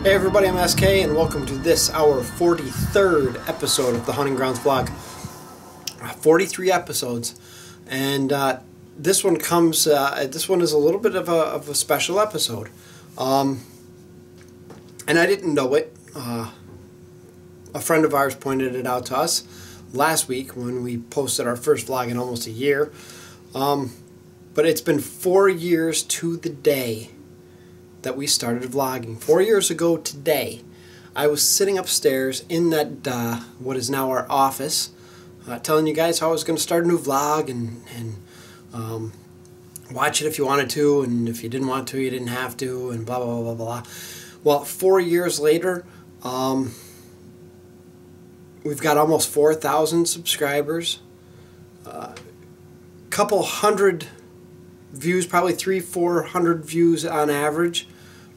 Hey everybody, I'm SK and welcome to this, our 43rd episode of the Hunting Grounds vlog. 43 episodes, and this one comes, this one is a little bit of a special episode. And I didn't know it. A friend of ours pointed it out to us last week when we posted our first vlog in almost a year. But it's been 4 years to the day that we started vlogging. 4 years ago today, I was sitting upstairs in that what is now our office, telling you guys how I was going to start a new vlog and watch it if you wanted to, and if you didn't want to, you didn't have to, and blah blah blah blah blah. Well, 4 years later, we've got almost 4,000 subscribers, couple hundred views, probably 300-400 views on average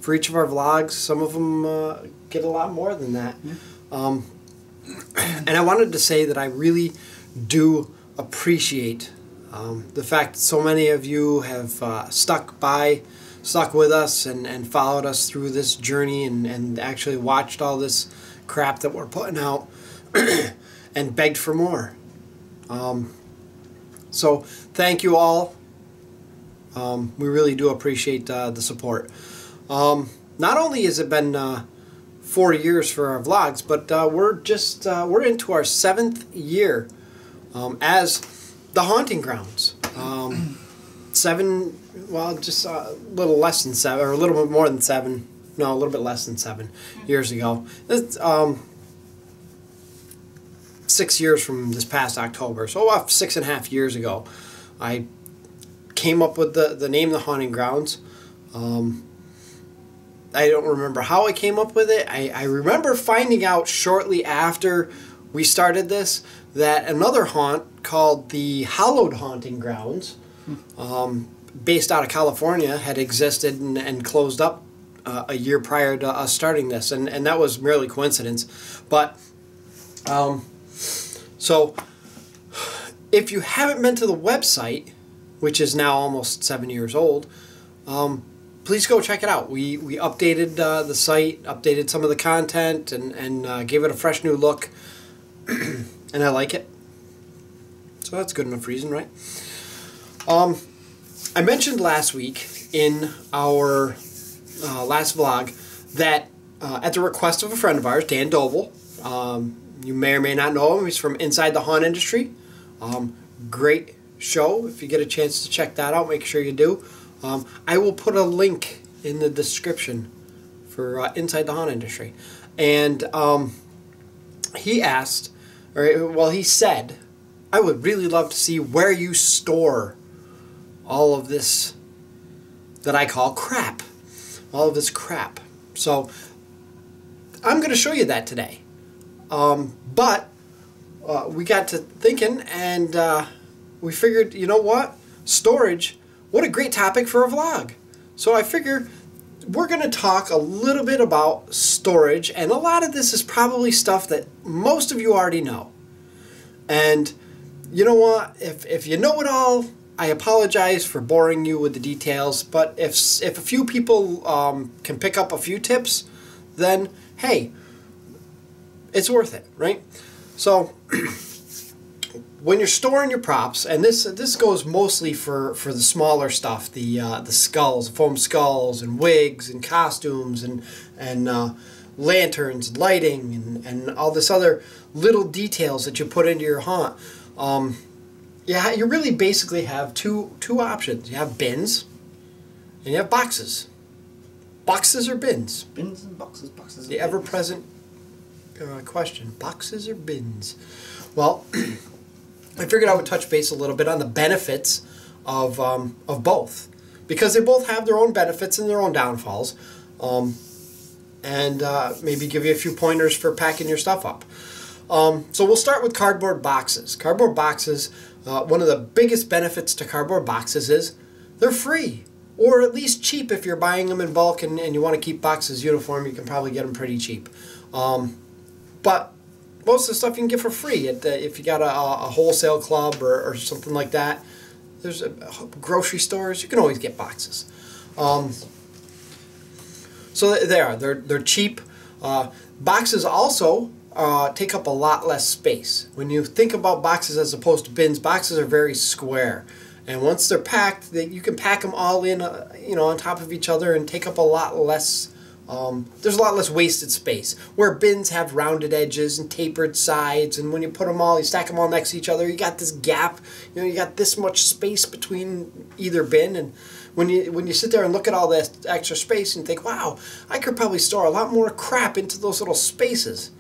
for each of our vlogs. Some of them get a lot more than that. And I wanted to say that I really do appreciate the fact that so many of you have stuck with us and followed us through this journey and actually watched all this crap that we're putting out and begged for more. So thank you all. We really do appreciate the support. Not only has it been 4 years for our vlogs, but we're into our 7th year as the Haunting Grounds. Just a little less than 7, or a little bit more than 7. No, a little bit less than 7 years ago. It's, 6 years from this past October, so 6.5 years ago, I came up with the name The Haunting Grounds. I don't remember how I came up with it. I remember finding out shortly after we started this that another haunt called the Hallowed Haunting Grounds, based out of California, had existed and closed up a year prior to us starting this, and that was merely coincidence. But so if you haven't been to the website, which is now almost 7 years old, please go check it out. We updated the site, updated some of the content, and gave it a fresh new look, and I like it. So that's good enough reason, right? I mentioned last week in our last vlog that at the request of a friend of ours, Dan Doble, you may or may not know him, he's from Inside the Haunt Industry. Great show. If you get a chance to check that out, make sure you do. I will put a link in the description for Inside the Haunt Industry. And he asked, he said, I would really love to see where you store all of this that I call crap. All of this crap. So I'm going to show you that today. But we got to thinking, and we figured, you know what? Storage, what a great topic for a vlog. So I figure we're going to talk a little bit about storage, and a lot of this is probably stuff that most of you already know. And you know what? If you know it all, I apologize for boring you with the details, but if a few people can pick up a few tips, then hey, it's worth it, right? So when you're storing your props, and this goes mostly for the smaller stuff, the skulls, foam skulls, and wigs, and costumes, and lanterns, lighting, and all this other little details that you put into your haunt. Yeah, you really basically have two options. You have bins, and you have boxes. Boxes or bins? Bins and boxes, boxes. The ever-present question: boxes or bins? Well, I figured I would touch base a little bit on the benefits of both, because they both have their own benefits and their own downfalls, and maybe give you a few pointers for packing your stuff up. So we'll start with cardboard boxes. Cardboard boxes, one of the biggest benefits to cardboard boxes is they're free, or at least cheap. If you're buying them in bulk and you want to keep boxes uniform, you can probably get them pretty cheap. But most of the stuff you can get for free if you got a wholesale club or something like that. There's grocery stores. You can always get boxes. So they are. They're cheap. Boxes also take up a lot less space. When you think about boxes as opposed to bins, boxes are very square. And once they're packed, you can pack them all in, on top of each other and take up a lot less. There's a lot less wasted space. Where bins have rounded edges and tapered sides, and when you put them all, you stack them all next to each other, you got this gap. You got this much space between either bin, and when you sit there and look at all that extra space and think, wow, I could probably store a lot more crap into those little spaces.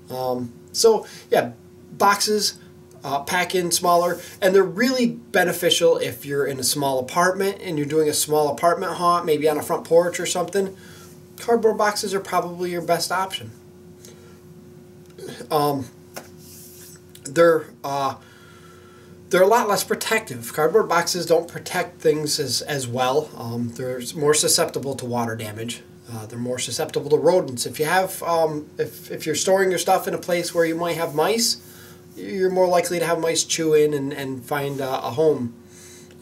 So yeah, boxes. Pack in smaller, and they're really beneficial if you're in a small apartment and you're doing a small apartment haunt, maybe on a front porch or something. Cardboard boxes are probably your best option. They're a lot less protective. Cardboard boxes don't protect things as well. They're more susceptible to water damage. They're more susceptible to rodents. If you have if you're storing your stuff in a place where you might have mice, you're more likely to have mice chew in and find a home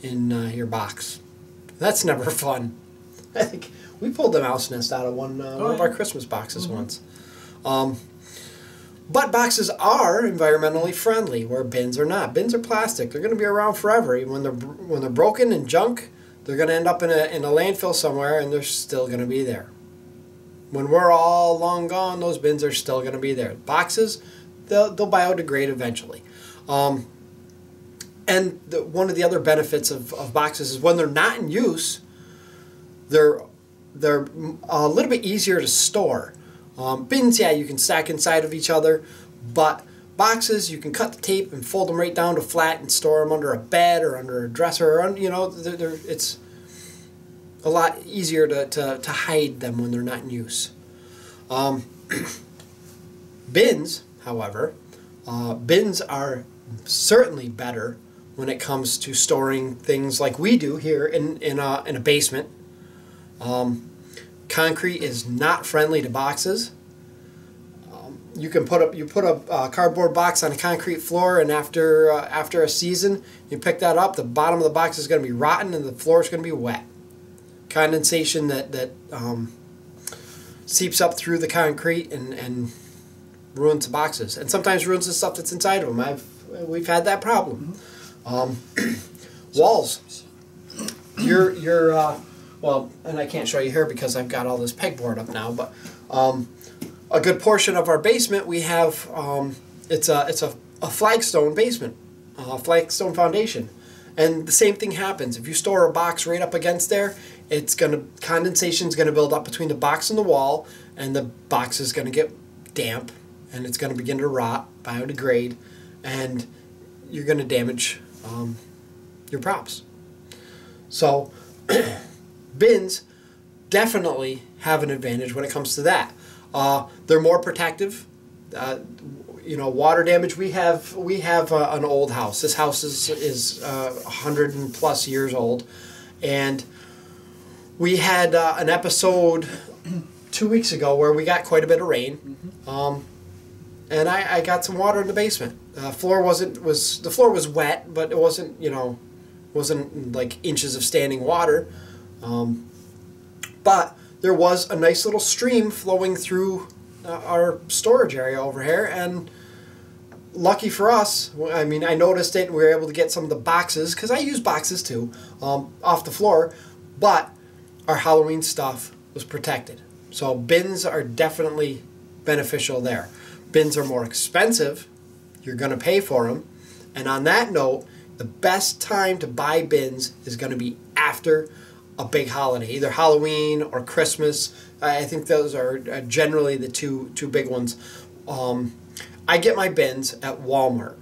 in your box. That's never fun. I think we pulled a mouse nest out of one of our Christmas boxes once. But boxes are environmentally friendly, where bins are not. Bins are plastic. They're going to be around forever. Even when they're broken and junk, they're going to end up in a landfill somewhere, and they're still going to be there. When we're all long gone, those bins are still going to be there. Boxes, they'll biodegrade eventually. And one of the other benefits of boxes is when they're not in use, they're a little bit easier to store. Bins, yeah, you can stack inside of each other, but boxes, you can cut the tape and fold them right down to flat and store them under a bed or under a dresser. Or, it's a lot easier to hide them when they're not in use. Bins, however, bins are certainly better when it comes to storing things like we do here in a basement. Concrete is not friendly to boxes. You put a cardboard box on a concrete floor, and after a season, you pick that up. The bottom of the box is going to be rotten, and the floor is going to be wet. Condensation that seeps up through the concrete and ruins the boxes, and sometimes ruins the stuff that's inside of them. We've had that problem. Walls. Well, and I can't show you here because I've got all this pegboard up now, but a good portion of our basement we have it's a flagstone basement, a flagstone foundation, and the same thing happens if you store a box right up against there. Condensation's gonna build up between the box and the wall, and the box is gonna get damp, and it's gonna begin to rot, biodegrade, and you're gonna damage your props. So bins definitely have an advantage when it comes to that. They're more protective. Water damage. We have an old house. This house is 100+ years old, and we had an episode 2 weeks ago where we got quite a bit of rain, and I got some water in the basement. The floor was wet, but it wasn't like inches of standing water. But there was a nice little stream flowing through our storage area over here, and lucky for us, I noticed it, and we were able to get some of the boxes, because I use boxes too, off the floor, but our Halloween stuff was protected. So bins are definitely beneficial there. Bins are more expensive. You're going to pay for them. And on that note, the best time to buy bins is going to be after a big holiday, either Halloween or Christmas. I think those are generally the two big ones. I get my bins at Walmart.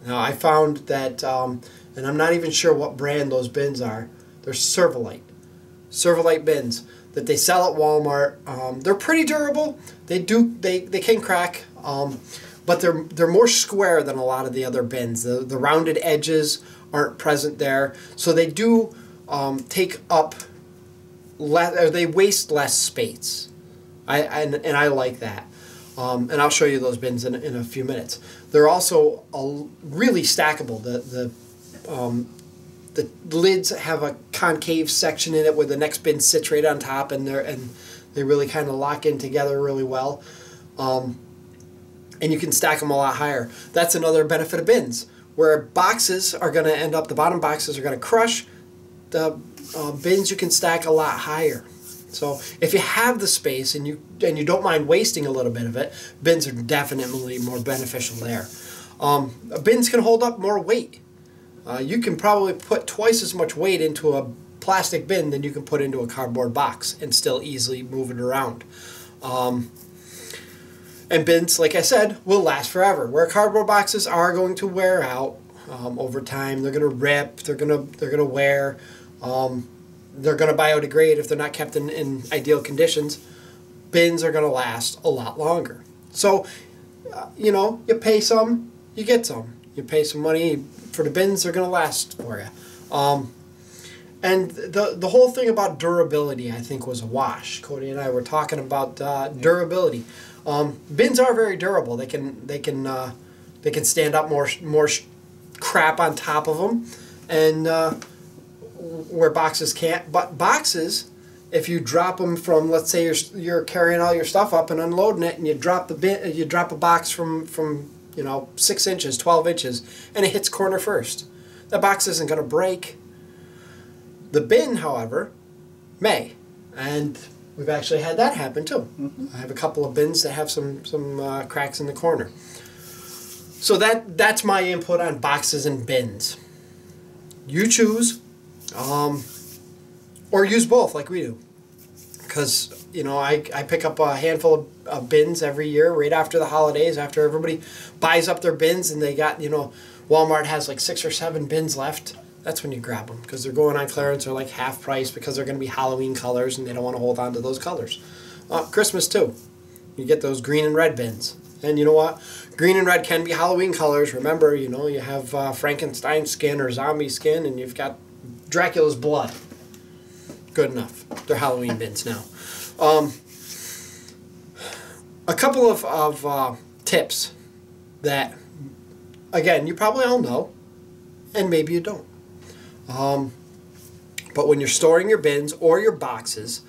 Now I found that, and I'm not even sure what brand those bins are. They're Servalite bins that they sell at Walmart. They're pretty durable. They can crack, but they're more square than a lot of the other bins. The rounded edges aren't present there, so they do take up less, or they waste less space. And I like that. And I'll show you those bins in a few minutes. They're also really stackable. The lids have a concave section in it where the next bin sits right on top, and They really kind of lock in together really well. And you can stack them a lot higher. That's another benefit of bins, where boxes are going to end up, the bottom boxes are going to crush. The bins you can stack a lot higher. So if you have the space and you don't mind wasting a little bit of it, bins are definitely more beneficial there. Bins can hold up more weight. You can probably put twice as much weight into a plastic bin than you can put into a cardboard box and still easily move it around. And bins, like I said, will last forever. Where cardboard boxes are going to wear out over time. They're going to rip. They're going to wear. They're going to biodegrade if they're not kept in ideal conditions. Bins are going to last a lot longer. So, you know, you pay some, you get some. You pay some money for the bins, they're going to last for you. And the whole thing about durability, I think, was a wash. Cody and I were talking about durability. Bins are very durable. They can stand up more crap on top of them, and where boxes can't. But boxes, if you drop them from, let's say you're carrying all your stuff up and unloading it, and you drop a box from 6 inches, 12 inches, and it hits corner first, that box isn't going to break. The bin, however, may, and we've actually had that happen too. I have a couple of bins that have some cracks in the corner. So that's my input on boxes and bins. You choose, or use both like we do. Because, you know, I pick up a handful of bins every year right after the holidays, after everybody buys up their bins and they got, Walmart has like 6 or 7 bins left. That's when you grab them, because they're going on clearance or like half price, because they're going to be Halloween colors and they don't want to hold on to those colors. Christmas too. You get those green and red bins. And you know what? Green and red can be Halloween colors. Remember, you have Frankenstein skin or zombie skin, and you've got Dracula's blood. Good enough. They're Halloween bins now. A couple of tips that, again, you probably all know, and maybe you don't. But when you're storing your bins or your boxes,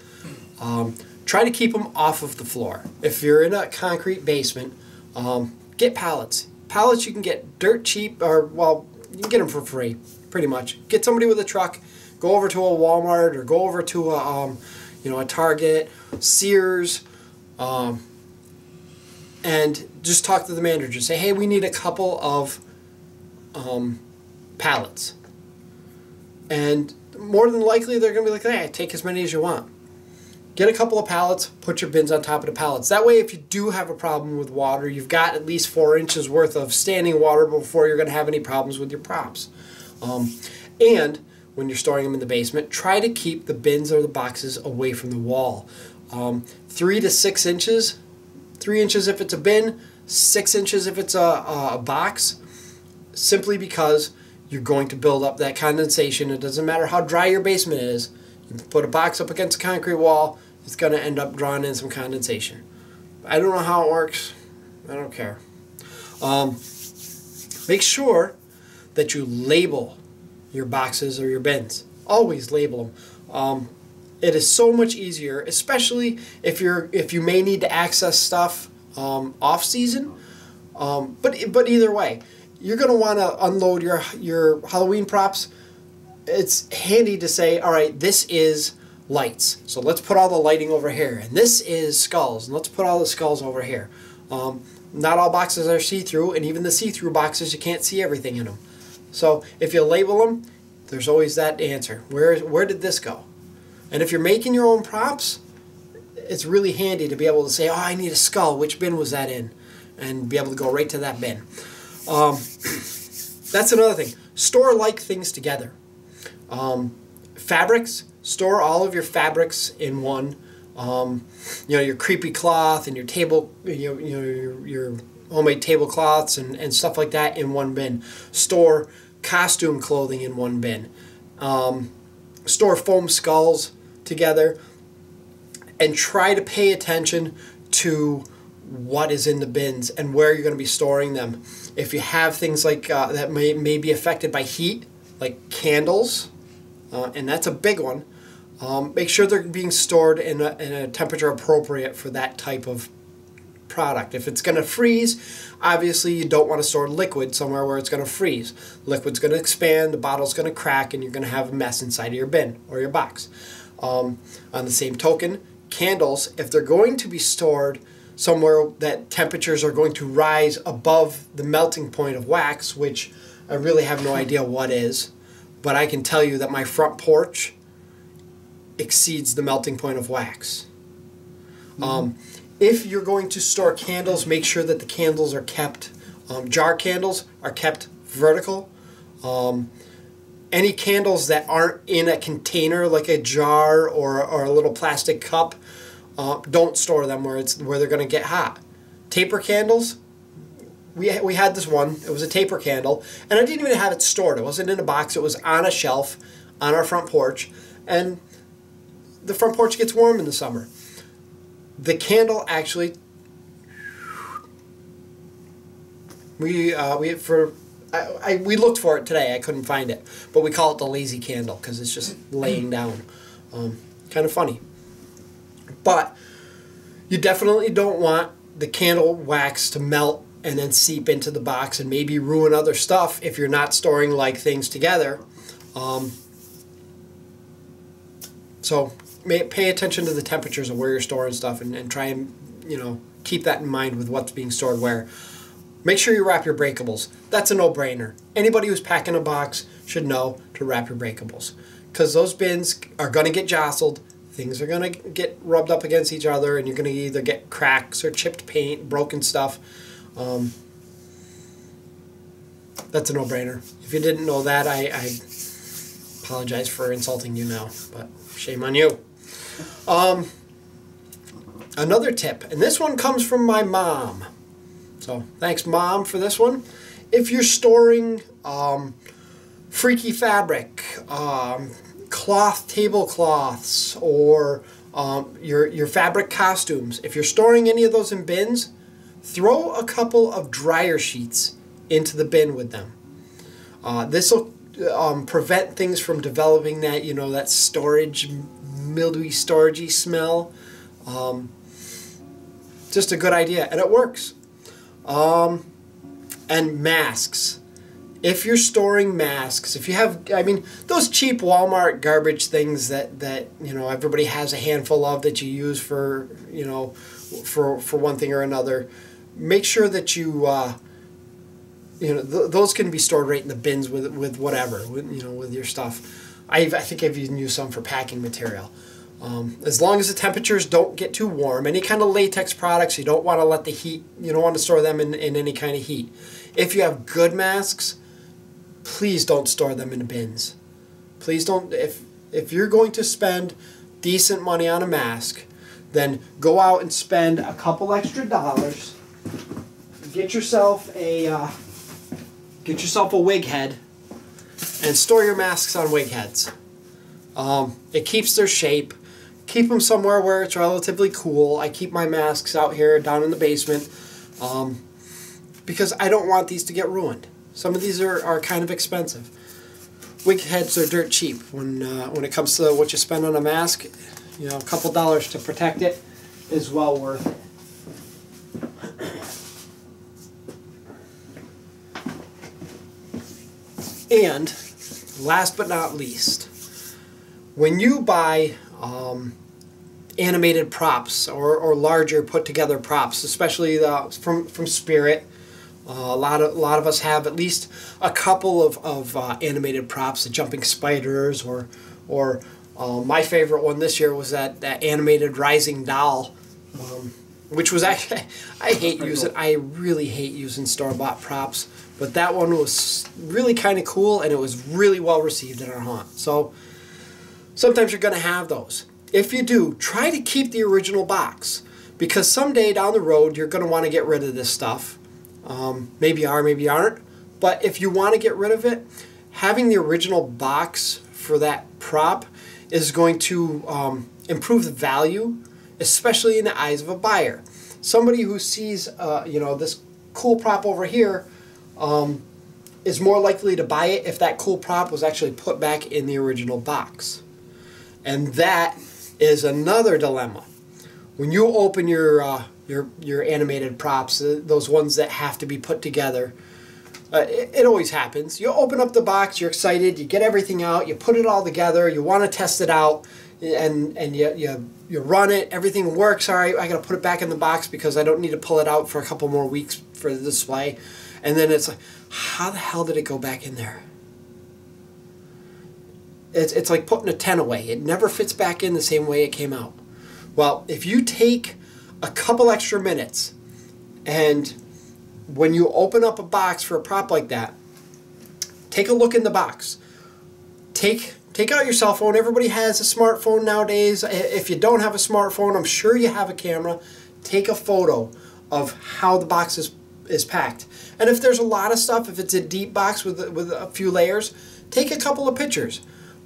try to keep them off of the floor. If you're in a concrete basement, get pallets. Pallets you can get dirt cheap, or, well, you can get them for free, pretty much. Get somebody with a truck. Go over to a Walmart or go over to a Target, Sears, and just talk to the manager. Say, hey, we need a couple of pallets. And more than likely, they're going to be like, hey, take as many as you want. Get a couple of pallets, put your bins on top of the pallets. That way, if you do have a problem with water, you've got at least 4 inches worth of standing water before you're going to have any problems with your props. And when you're storing them in the basement, try to keep the bins or the boxes away from the wall. 3 to 6 inches, 3 inches if it's a bin, 6 inches if it's a box, simply because you're going to build up that condensation. It doesn't matter how dry your basement is. You put a box up against a concrete wall, it's going to end up drawing in some condensation. I don't know how it works. I don't care. Make sure that you label your boxes or your bins. Always label them. It is so much easier, especially if you may need to access stuff off season. But either way, you're going to want to unload your Halloween props. It's handy to say, all right, this is lights, so let's put all the lighting over here, and this is skulls, and let's put all the skulls over here. Not all boxes are see-through, and even the see-through boxes, you can't see everything in them. So if you label them, there's always that answer. Where did this go? And if you're making your own props, it's really handy to be able to say, oh, I need a skull. Which bin was that in? And be able to go right to that bin. That's another thing. Store like things together. Fabrics. Store all of your fabrics in one. Your creepy cloth and your table, your homemade tablecloths and stuff like that in one bin. Store costume clothing in one bin. Store foam skulls together, and try to pay attention to what is in the bins and where you're going to be storing them. If you have things like that may be affected by heat, like candles, and that's a big one, make sure they're being stored in a temperature appropriate for that type of product. If it's going to freeze, obviously you don't want to store liquid somewhere where it's going to freeze. Liquid's going to expand, the bottle's going to crack, and you're going to have a mess inside of your bin or your box. On the same token, candles, if they're going to be stored somewhere that temperatures are going to rise above the melting point of wax, which I really have no idea what is, but I can tell you that my front porch exceeds the melting point of wax. If you're going to store candles, make sure that the candles are kept, jar candles are kept vertical. Any candles that aren't in a container like a jar or a little plastic cup, don't store them where they're going to get hot. Taper candles, we had this one. It was a taper candle, and I didn't even have it stored. It wasn't in a box. It was on a shelf on our front porch, and the front porch gets warm in the summer. The candle actually, we looked for it today. I couldn't find it, but we call it the lazy candle because it's just laying down. Kind of funny. But you definitely don't want the candle wax to melt and then seep into the box and maybe ruin other stuff if you're not storing like things together. So pay attention to the temperatures of where you're storing stuff and try and, you know, keep that in mind with what's being stored where. Make sure you wrap your breakables. That's a no-brainer. Anybody who's packing a box should know to wrap your breakables because those bins are going to get jostled. Things are going to get rubbed up against each other, and you're going to either get cracks or chipped paint, broken stuff. That's a no-brainer. If you didn't know that, I apologize for insulting you now, but shame on you. Another tip, and this one comes from my mom. So thanks, Mom, for this one. If you're storing freaky fabric, cloth tablecloths, or your fabric costumes, if you're storing any of those in bins, throw a couple of dryer sheets into the bin with them. This will prevent things from developing that, you know, that storage, mildewy, storagey smell. Just a good idea, and it works. And masks. If you're storing masks, if you have, I mean, those cheap Walmart garbage things that you know everybody has a handful of that you use for, you know, for one thing or another, make sure that you you know, those can be stored right in the bins with whatever, you know, with your stuff. I think I've even used some for packing material. As long as the temperatures don't get too warm, any kind of latex products, you don't want to let the heat, you don't want to store them in any kind of heat. If you have good masks, please don't store them in bins. Please don't, if you're going to spend decent money on a mask, then go out and spend a couple extra dollars, get yourself a wig head, and store your masks on wig heads. It keeps their shape. Keep them somewhere where it's relatively cool. I keep my masks out here down in the basement because I don't want these to get ruined. Some of these are kind of expensive. Wig heads are dirt cheap when it comes to what you spend on a mask. You know, a couple dollars to protect it is well worth it. And last but not least, when you buy animated props or larger put together props, especially from Spirit, a lot of us have at least a couple of animated props, the jumping spiders, or my favorite one this year was that animated rising doll, which was actually I really hate using store-bought props, but that one was really kind of cool and it was really well received in our haunt. So sometimes you're going to have those. If you do, try to keep the original box because someday down the road you're going to want to get rid of this stuff. Maybe you are, maybe you aren't. But if you want to get rid of it, having the original box for that prop is going to improve the value, especially in the eyes of a buyer. Somebody who sees you know, this cool prop over here is more likely to buy it if that cool prop was actually put back in the original box. And that is another dilemma. When you open your animated props, those ones that have to be put together, it always happens. You open up the box, you're excited, you get everything out, you put it all together, you want to test it out, and you run it, everything works, all right, I got to put it back in the box because I don't need to pull it out for a couple more weeks for the display. And then it's like, how the hell did it go back in there? It's like putting a 10 away. It never fits back in the same way it came out. Well, if you take a couple extra minutes, and when you open up a box for a prop like that, take a look in the box. Take out your cell phone. Everybody has a smartphone nowadays. If you don't have a smartphone, I'm sure you have a camera. Take a photo of how the box is packed. And if there's a lot of stuff, if it's a deep box with a few layers, take a couple of pictures.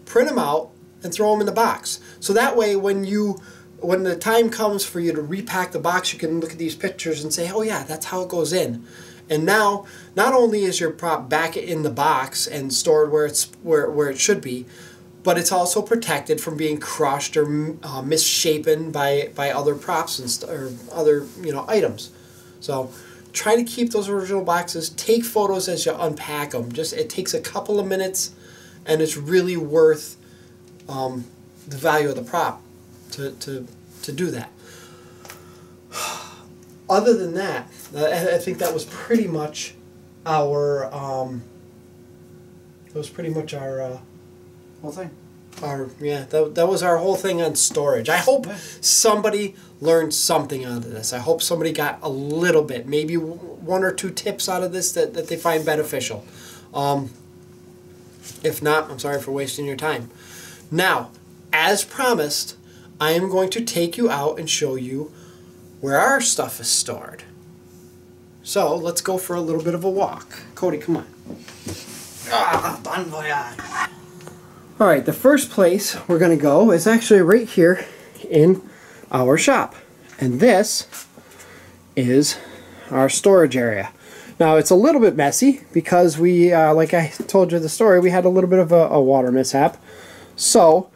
Print them out and throw them in the box. So that way when the time comes for you to repack the box, you can look at these pictures and say, oh yeah, that's how it goes in. And now, not only is your prop back in the box and stored where it should be, but it's also protected from being crushed or misshapen by other props or other items. So try to keep those original boxes. Take photos as you unpack them. It takes a couple of minutes, and it's really worth the value of the prop to do that. Other than that, I think that was pretty much our whole thing. That was our whole thing on storage. I hope somebody learned something out of this. I hope somebody got a little bit, maybe one or two tips out of this that they find beneficial. If not, I'm sorry for wasting your time. Now, as promised, I am going to take you out and show you where our stuff is stored. So, let's go for a little bit of a walk. Cody, come on. Bon voyage. Alright, the first place we're going to go is actually right here in our shop. And this is our storage area. Now, it's a little bit messy because we, like I told you the story, we had a little bit of a water mishap. So,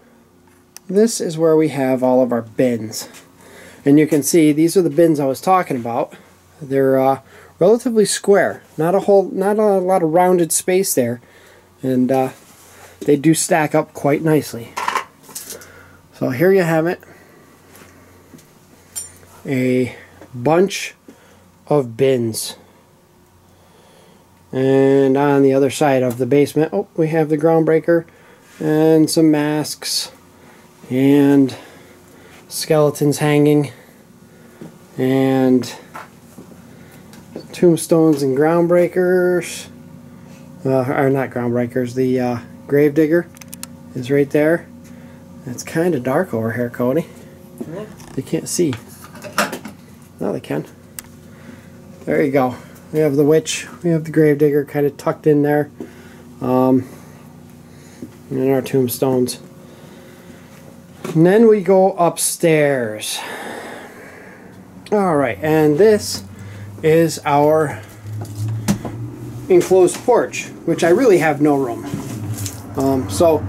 this is where we have all of our bins. And you can see these are the bins I was talking about. They're relatively square, not a lot of rounded space there, and they do stack up quite nicely. So here you have it, a bunch of bins. And on the other side of the basement, oh, we have the ground breaker and some masks and skeletons hanging and tombstones and ground breakers, or not ground breakers, the grave digger is right there. It's kind of dark over here, Cody. Yeah. They can't see. No, they can. There you go. We have the witch, we have the grave digger kind of tucked in there, and our tombstones. And then we go upstairs. Alright, and this is our enclosed porch, which I really have no room. So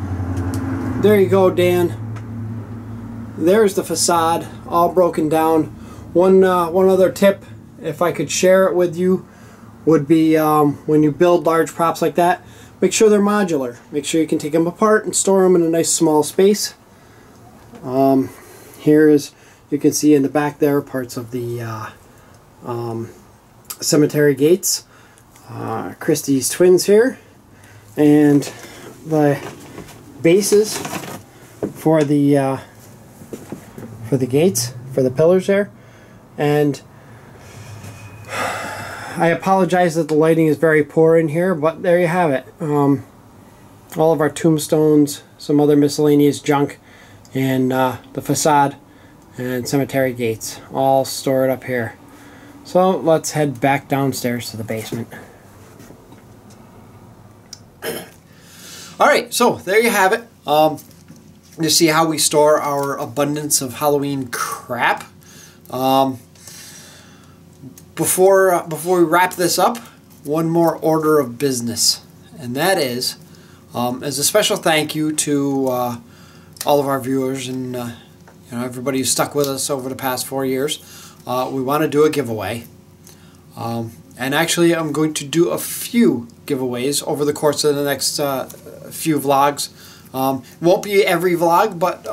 there you go, Dan. There's the facade, all broken down. One other tip, if I could share it with you, would be when you build large props like that, make sure they're modular. Make sure you can take them apart and store them in a nice small space. Here is, you can see in the back there, parts of the cemetery gates. Christie's twins here, and the bases for the gates, for the pillars there. And I apologize that the lighting is very poor in here, but there you have it. All of our tombstones, some other miscellaneous junk, and the facade and cemetery gates, all stored up here. So let's head back downstairs to the basement. Alright, so there you have it. You see how we store our abundance of Halloween crap. Before we wrap this up, one more order of business, and that is, as a special thank you to all of our viewers and everybody who's stuck with us over the past 4 years, we want to do a giveaway. And actually, I'm going to do a few giveaways over the course of the next few vlogs. Won't be every vlog, but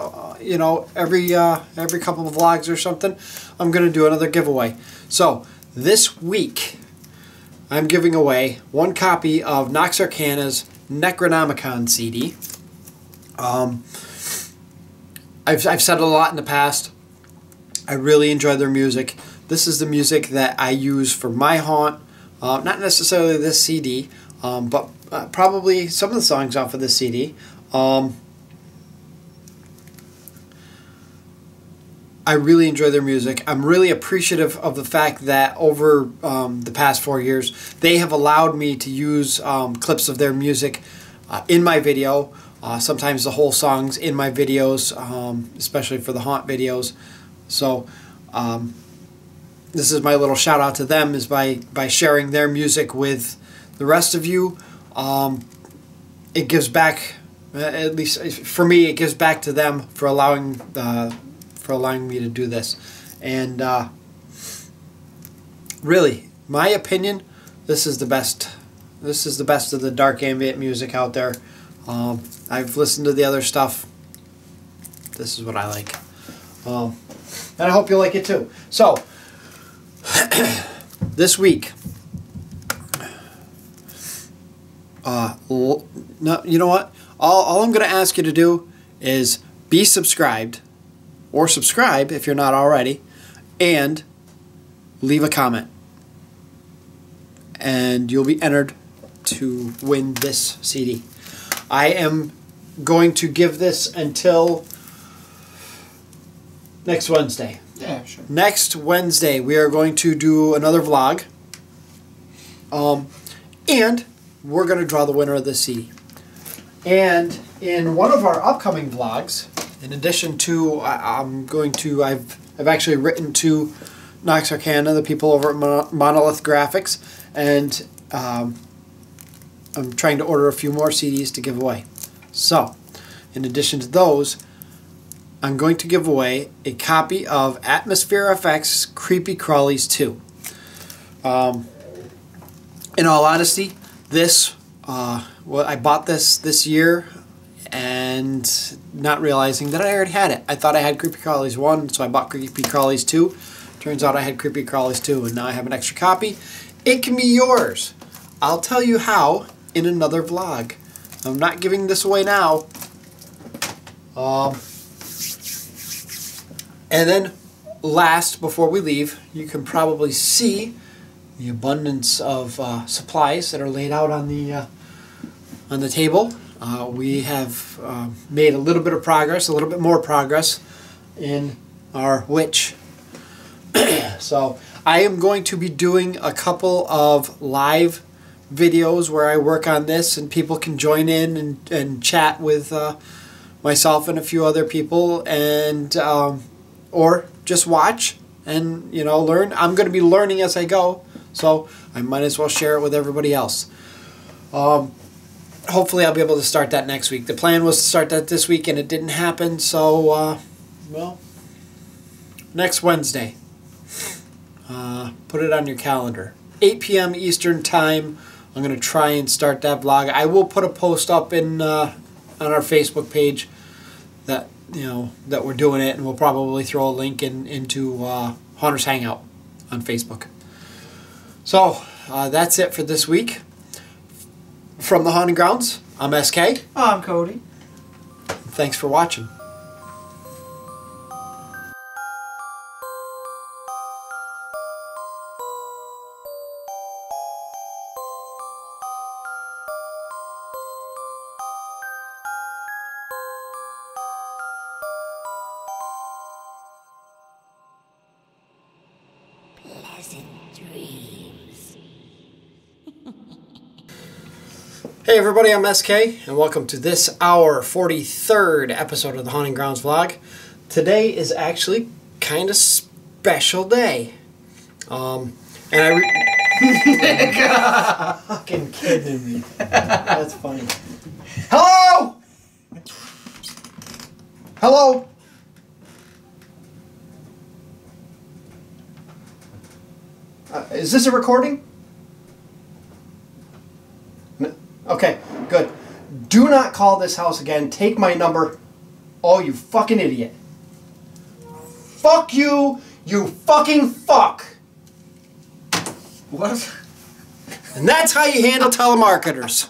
every couple of vlogs or something, I'm going to do another giveaway. So this week, I'm giving away one copy of Nox Arcana's Necronomicon CD. I've said it a lot in the past. I really enjoy their music. This is the music that I use for my haunt. Not necessarily this CD, but probably some of the songs off of this CD. I really enjoy their music. I'm really appreciative of the fact that over the past 4 years, they have allowed me to use clips of their music in my video. Sometimes the whole songs in my videos, especially for the haunt videos. So this is my little shout out to them, is by sharing their music with the rest of you. It gives back, at least for me, it gives back to them for allowing me to do this. And really, my opinion, this is the best. This is the best of the dark ambient music out there. I've listened to the other stuff. This is what I like. And I hope you like it too. So, this week, no, you know what? All I'm going to ask you to do is be subscribed, or subscribe if you're not already, and leave a comment. And you'll be entered to win this CD. I am going to give this until next Wednesday. Yeah, sure. Next Wednesday, we are going to do another vlog. And we're going to draw the winner of this CD. And in one of our upcoming vlogs, in addition to, I've actually written to Nox Arcana, the people over at Monolith Graphics, and I'm trying to order a few more CDs to give away. So, in addition to those, I'm going to give away a copy of Atmosphere FX Creepy Crawlies 2. In all honesty, this, I bought this year, and not realizing that I already had it. I thought I had Creepy Crawlies 1, so I bought Creepy Crawlies 2. Turns out I had Creepy Crawlies 2, and now I have an extra copy. It can be yours. I'll tell you how in another vlog. I'm not giving this away now. And then, last, before we leave, you can probably see the abundance of supplies that are laid out on the table. We have made a little bit of progress, a little bit more progress in our witch. So I am going to be doing a couple of live videos where I work on this, and people can join in and chat with myself and a few other people, and or just watch and learn. I'm going to be learning as I go, so I might as well share it with everybody else. Hopefully I'll be able to start that next week. The plan was to start that this week, and it didn't happen, so well, next Wednesday. Put it on your calendar. 8 p.m. Eastern Time. I'm going to try and start that vlog. I will put a post up in on our Facebook page that that we're doing it, and we'll probably throw a link into Haunter's Hangout on Facebook. So that's it for this week. From the Haunting Grounds, I'm SK. I'm Cody. Thanks for watching. Pleasant dreams. Hey everybody, I'm SK, and welcome to this, our 43rd episode of the Haunting Grounds vlog. Today is actually kind of special day. And I fucking kidding me. That's funny. Hello! Hello? Is this a recording? Okay, good. Do not call this house again. Take my number. Oh, you fucking idiot. Fuck you, you fucking fuck. What? And that's how you handle telemarketers.